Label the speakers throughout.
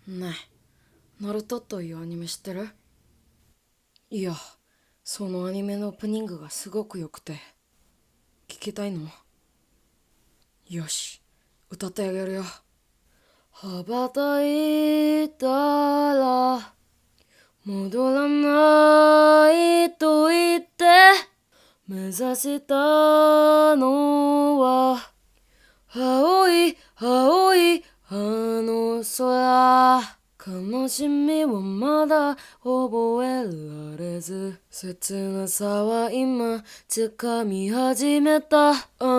Speaker 1: ねえ、ナルトというアニメ知ってる？いや、そのアニメのオープニングがすごく良くて。聞きたいの？よし、歌ってあげるよ。羽ばたいたら戻らないと言って目指したのは青い青いあの空。悲しみはまだ覚えられず、切なさは今掴み始めた。あ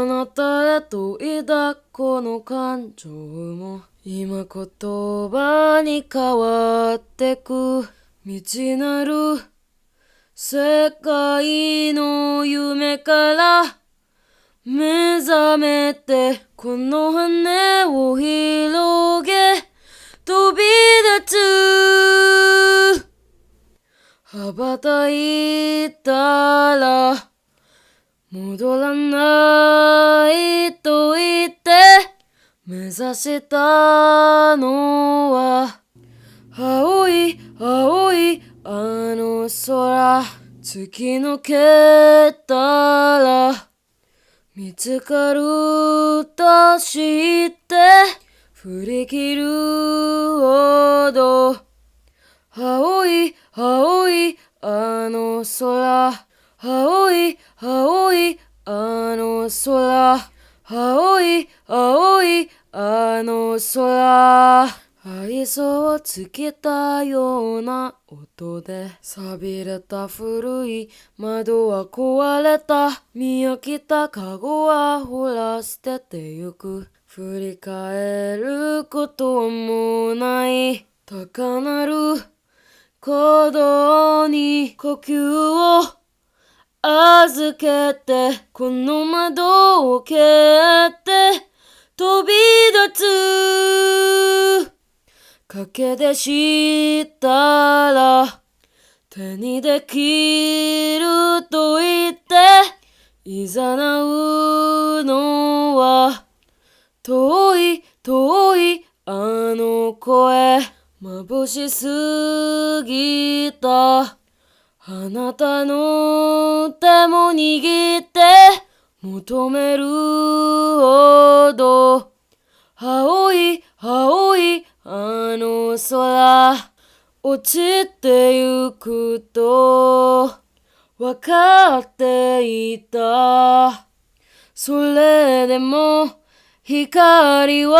Speaker 1: なたへと抱この感情も今言葉に変わってく。未知なる世界の夢から目覚めてこの羽を広げ飛び立つ。羽ばたいたら戻らないと言って目指したのは青い青いあの空。突き抜けたら見つかると知って振り切るほど青い青いあの空。青い青いあの空。青い青いあの空。愛想をつけたような音で錆びれた古い窓は壊れた。見飽きたカゴはほら捨ててゆく。振り返ることもない高鳴る鼓動に呼吸を預けてこの窓を蹴って飛び立つ。賭けでしたら手にできると言って誘うのは遠い遠いあの声。眩しすぎたあなたの手も握って求めるほど青い青いあの空。落ちてゆくとわかっていた。それでも光を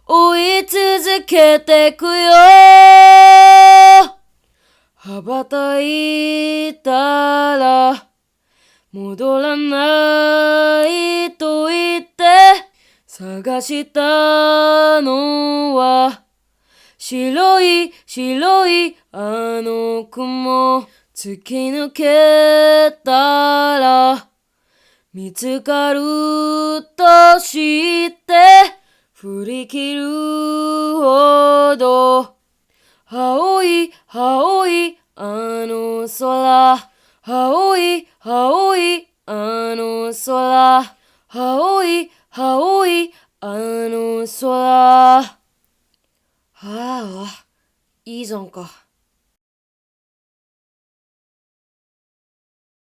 Speaker 1: 追い続けてくよ。羽ばたいたら戻らないと言って探したのは白い白いあの雲。突き抜けたら見つかると知って振り切るほど青い青いあの空。青い青いあの空。青い青いあの空。ああ、いいじゃんか。